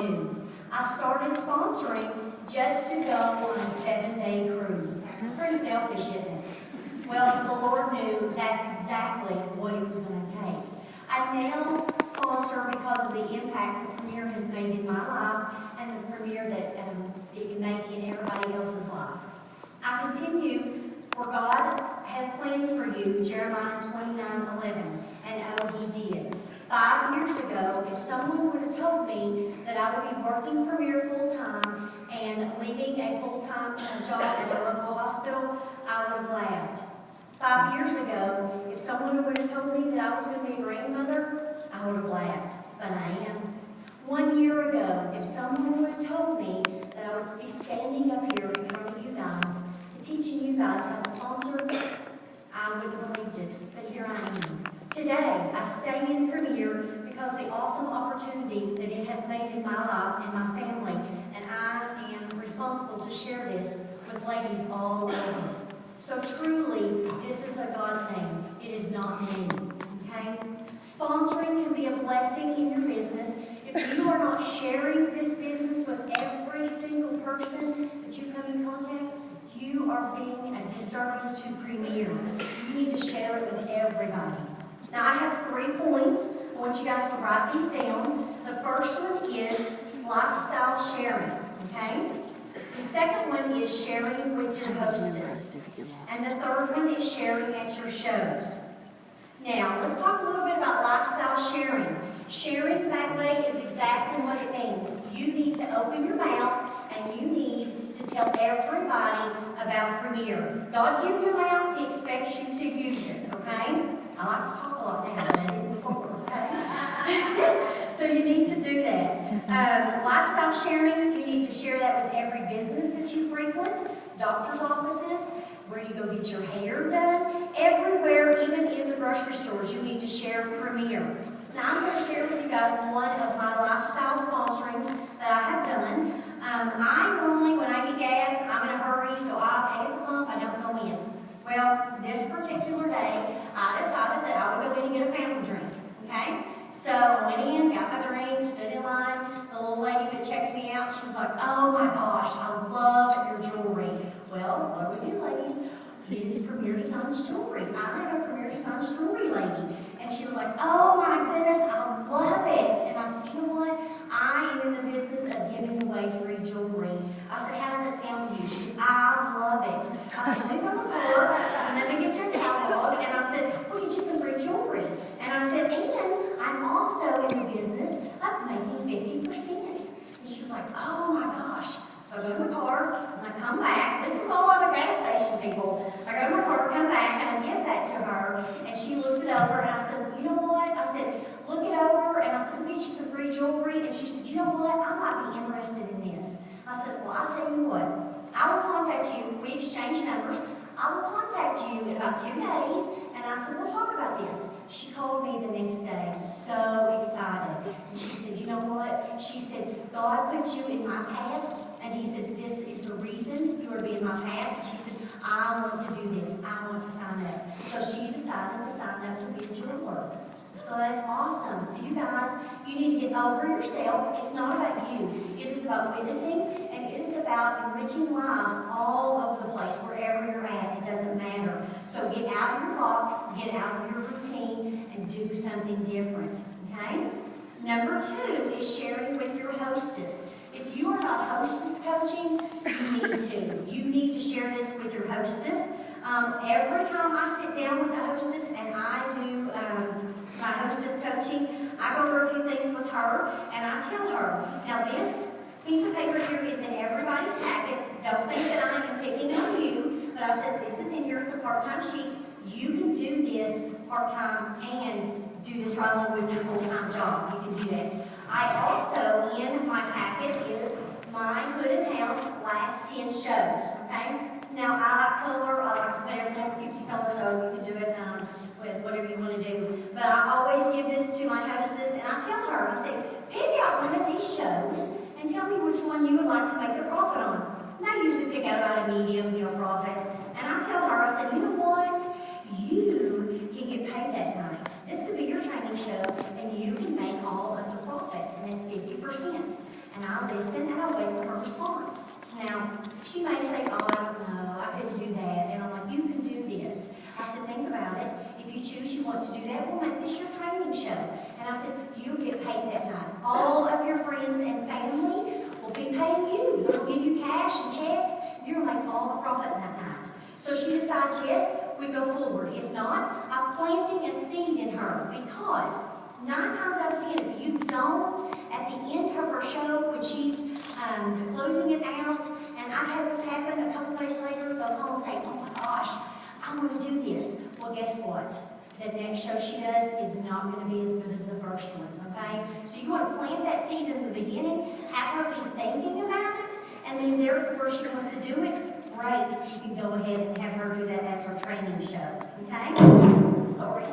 new. I started sponsoring just to go on a 7-day cruise. Pretty selfish, isn't it? Well, the Lord knew that's exactly what it was going to take. I now sponsor because of the impact the Premier has made in my life and the Premier that it can make in everybody else's life. I continue, for God has plans for you, Jeremiah 29:11, and oh, He did. 5 years ago, if someone would have told me that I would be working Premier full-time and leaving a full-time job at a local hospital, I would have laughed. 5 years ago, if someone would have told me that I was going to be a grandmother, I would have laughed, but I am. 1 year ago, if someone would have told me that I would be standing up here in front of you guys, teaching you guys how to sponsor, I wouldn't have believed it, but here I am. Today, I stay in Premier because the awesome opportunity that it has made in my life and my family, and I am responsible to share this with ladies all over. So truly, this is a God thing. It is not me, okay? Sponsoring can be a blessing in your business. If you are not sharing this business with every single person that you come in contact, you are being a disservice to Premier. You need to share it with everybody. Now, I have 3 points. I want you guys to write these down. The first one is lifestyle sharing, okay? The second one is sharing with your hostess. And the third one is sharing at your shows. Now, let's talk a little bit about lifestyle sharing. Sharing that way is exactly what it means. You need to open your mouth and you need to tell everybody about Premier. God gave you a mouth, He expects you to use it, okay? I like to talk a lot now, but I didn't before, okay? So you need to do that. Lifestyle sharing, you need to share that with every business that you frequent, doctor's offices, where you go get your hair done, everywhere, even in the grocery stores, you need to share Premier. Now, I'm going to share with you guys one of my lifestyle sponsorings that I have done. I normally, when I get gas, I'm in a hurry, so I pay at the pump, I don't go in. Well, this particular day, I decided that I would go in and get a fountain drink, okay? So I went in, got my drink, stood in line. The little lady that checked me out, she was like, oh my gosh, I love your jewelry. Well, what do we do, ladies? It is Premier Designs jewelry. I am a Premier Designs jewelry lady. And she was like, oh my goodness, I love it. And I said, you know what? I am in the business of giving away free jewelry. I said, how does that sound to you? She said, I love it. I said, move on the floor, and let me get your catalog. And I said, we'll get you some free jewelry. And I said, and I'm also in the business of making 50%. And she was like, oh my gosh. So I go to my car, and I come back. This is all at a gas station, people. I go to my car, come back, and I give that to her. And she looks it over, and I said, you know what? I said, look it over. And I said, we'll get you some free jewelry. And she said, you know what? I might be interested in this. I said, well, I'll tell you what. I will contact you. We exchange numbers. I will contact you in about 2 days. And I said, we'll talk about this. She called me the next day, so excited. And she said, you know what? She said, God put you in my path. And He said, this is the reason you are being my path. And she said, I want to do this. I want to sign up. So she decided to sign up to be a jeweler. So that's awesome. So you guys, you need to get over yourself. It's not about you. It is about witnessing, and it is about enriching lives all over the place, wherever you're at. It doesn't matter. So get out of your box, get out of your routine, and do something different. Okay? Number 2 is sharing with your hostess. If you are not hostess coaching, you need to. You need to share this with your hostess. Every time I sit down with the hostess and I do my hostess coaching, I go over a few things with her and I tell her, now this piece of paper here is in everybody's packet. Don't think that I am picking on you, but I said this is in here. It's a part-time sheet. You can do this part-time and do this right along with your full-time job. You can do that. I also, in my packet, is my hooded house last 10 shows, okay? Now, I like color. I like to put everything with 50 colors, so you can do it with whatever you want to do. But I always give this to my hostess, and I tell her, I say, pick out one of these shows and tell me which one you would like to make a profit on. And I usually pick out about a medium, profit. And I tell her, I said, you know what? You can get paid that night. This could be your training show, and you can make all of the profit, and it's 50%. And I listen and I wait for her response. Now, she may say, oh, I don't know, I couldn't do that. And I'm like, you can do this. I said, think about it. If you choose you want to do that, we'll make this your training show. And I said, you get paid that night. All of your friends and family will be paying you. They'll give you cash and checks. You'll make all the profit that night. So she decides, yes, we go forward. If not, I'm planting a seed in her, because 9 times out of 10, if you don't, at the end of her show, when she's closing it out, and I had this happen a couple days later, they'll call and say, oh my gosh, I want to do this. Well, guess what? The next show she does is not going to be as good as the first one, okay? So you want to plant that seed in the beginning, have her be thinking about it, and then therefore she wants to do it, great, you can go ahead and have her do that as her training show, okay? Sorry.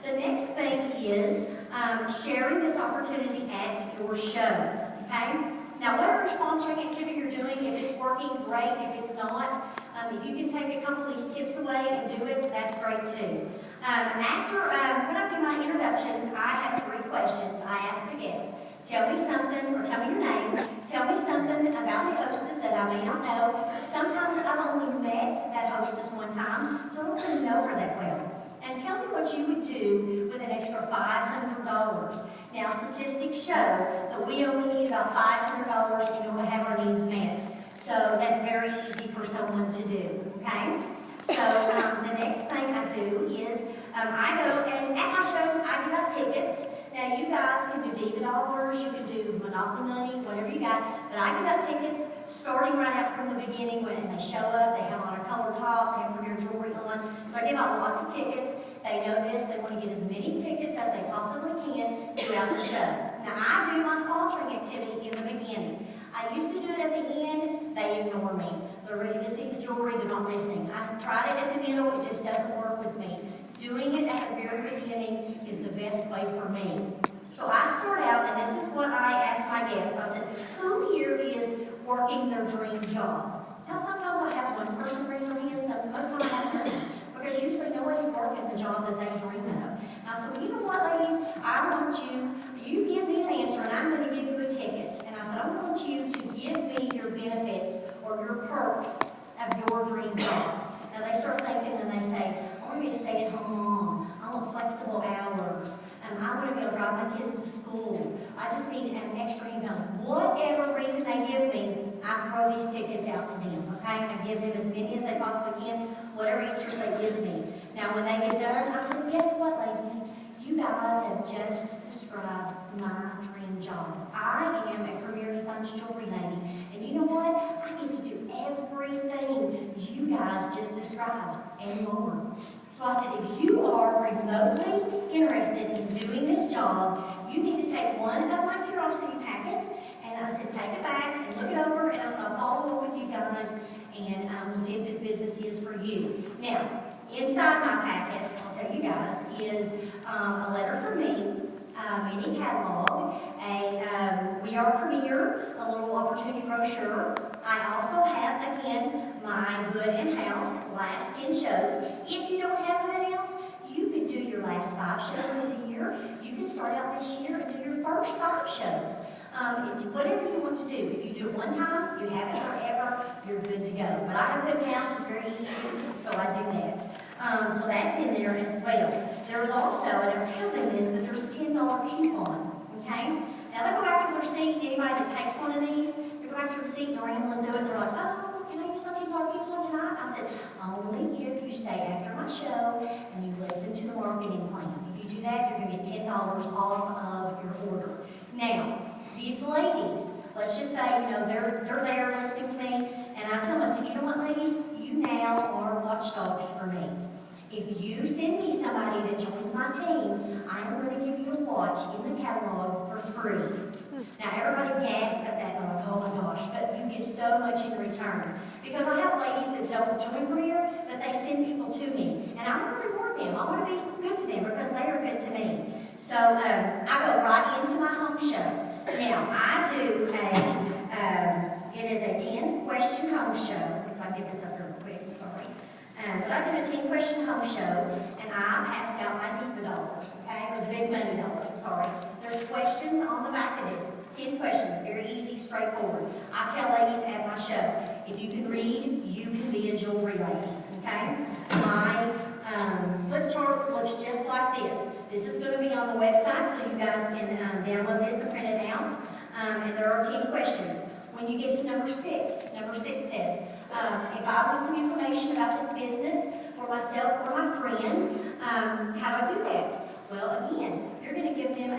The next thing is sharing this opportunity at your shows, okay? Now, whatever sponsoring activity you're doing, if it's working, great. If it's not, if you can take a couple of these tips away and do it, that's great too. When I do my introductions, I have 3 questions. I ask the guests, tell me something, or tell me your name, tell me something about the hostess that I may not know. Sometimes I've only met that hostess one time, so I don't really know her that well. And tell me what you would do with an extra $500. Now, statistics show that we only need about $500 in order to have our needs met. So that's very easy for someone to do, okay? So the next thing I do is I go, and at my shows, I give out tickets. Now, you guys can do Diva dollars, you can do Monopoly money, whatever you got, but I give out tickets starting right out from the beginning. When they show up, they have on a color top, they have their jewelry on. So I give out lots of tickets. They know this, they want to get as many tickets as they possibly can throughout the show. Now, I do my sponsoring activity in the beginning. I used to do it at the end, they ignore me. They're ready to see the jewelry, they're not listening. I tried it at the middle, it just doesn't work with me. Doing it at the very beginning is the best way for me. So I start out, and this is what I ask my guests. I said, who here is working their dream job? Now, sometimes I have one person raise their hand, so most of them have none, because usually nobody's working the job that they dream of. Now, so you know what, ladies? I want you give me an answer, and I'm going to give you a ticket. And I said, I want you to give me your benefits or your perks of your dream job. Now, they start thinking, and they say, I want to be a stay-at-home mom. I want flexible hours. I want to be able to drive my kids to school. I just need an extra income. Whatever reason they give me, I throw these tickets out to them, okay? I give them as many as they possibly can, whatever answers they give me. Now, when they get done, I say, guess what, ladies? You guys have just described my dream job. I am a premier design jewelry lady. And you know what? I get to do everything you guys just described and more. So I said, if you are remotely interested in doing this job, you need to take one of my curiosity packets, and I said, take it back and look it over, and I said, I'll follow up with you guys, and we'll see if this business is for you. Now, inside my packets, I'll tell you guys, is a letter from me, mini catalog, We Are Premier, a little opportunity brochure. I also have, again, my Hood and House last 10 shows. If you don't have Hood and House, you can do your last 5 shows of the year. You can start out this year and do your first 5 shows. Whatever you want to do. If you do it one time, you have it forever, you're good to go. But I have Hood and House, it's very easy, so I do that. So that's in there as well. There's also, and I'm telling this, but there's a $10 coupon, okay? Now they go back to their seat, anybody that takes one of these, they go back to their seat and they're able to do it, they're like, oh, can I use my $10 coupon tonight? I said, only if you stay after my show and you listen to the marketing plan. If you do that, you're going to get $10 off of your order. Now, these ladies, let's just say, they're there listening to me, and I tell them, I said, you know what, ladies? You now are watchdogs for me. If you send me somebody that joins my team, I'm going to give you a watch in the catalog for free. Now, everybody gasps at that, and like, oh my gosh, but you get so much in return. Because I have ladies that don't join Career, but they send people to me. And I want to reward them. I want to be good to them because they are good to me. So I go right into my home show. Now, I do it is a 10-question home show. So I get this up real quick, sorry. But I do a 10-question home show, and I pass out my Diva dollars, okay? Or the big money dollars, sorry. There's questions on the back of this. 10 questions, very easy, straightforward. I tell ladies at my show, if you can read, you can be a jewelry lady, okay? My flip chart looks just like this. This is going to be on the website, so you guys can download this and print it out. And there are 10 questions. When you get to number 6 says, if I want some information about this business for myself or my friend, how do I do that? Well, again, you're going to give them a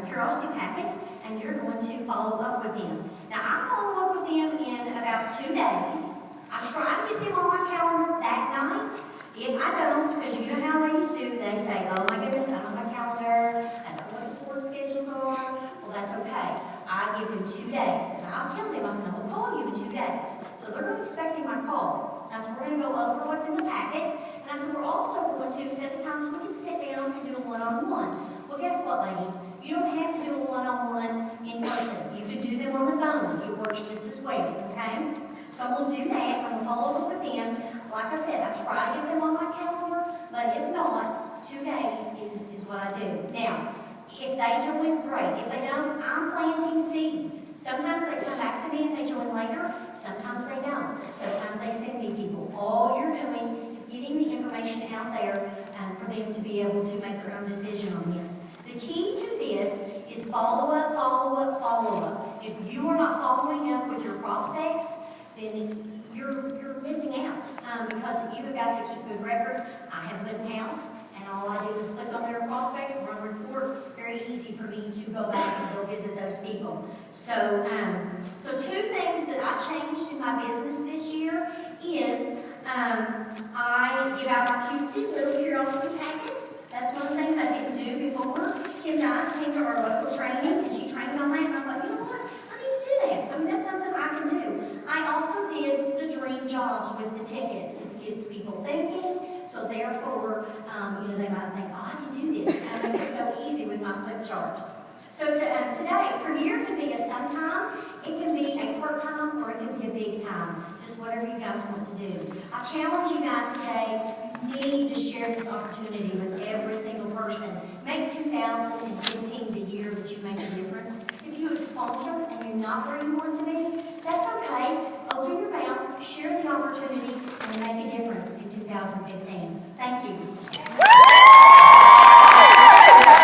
curiosity packet, and you're going to follow up with them. Now, I follow up with them in about 2 days. I try to get them on my calendar that night. If I don't, because you know how ladies do, they say, oh my goodness, I don't have my calendar, I don't know what the sports schedules are. Well, that's okay. I give them 2 days, and I'll tell them, I said, I'm going to call you in 2 days. So they're not expecting my call. Now, so we're going to go over what's in the packet, and I said, we're also going to set a time so we can sit down and do a one-on-one. Well, guess what, ladies? You don't have to do a one-on-one in person. You can do them on the phone. It works just as well, okay? So we'll do that. I'm going to follow up with them. Like I said, I try to get them on my calendar, but if not, 2 days is what I do. Now, if they join, great. If they don't, I'm planting seeds. Sometimes they come back to me and they join later. Sometimes they don't. Sometimes they send me people. All you're doing is getting the information out there for them to be able to make their own decision on this. The key to this is follow up, follow up, follow up. If you are not following up with your prospects, then you're missing out because you have got to keep good records. I have lived house, and all I do is click on their prospect, run a report. Very easy for me to go back and go visit those people. So 2 things that I changed in my business this year is I give out my cutesy little curiosity packets. That's one of the things I didn't do before. Kim Dice came to our local training, and she trained on that, and I thought, you know what? I need to do that. I mean, that's something I can do. I also did the dream jobs with the tickets. It gets people thinking, so therefore, they might think, oh, I can do this. I make it so easy with my flip chart. So today, Premier can be a sometime, it can be a part-time, or it can be a big time. Just whatever you guys want to do. I challenge you guys today, you need to share this opportunity with every single person. Make 2015 the year that you make a difference. If you have sponsored and you're not where you want to be, that's okay. Open your mouth, share the opportunity, and make a difference in 2015. Thank you.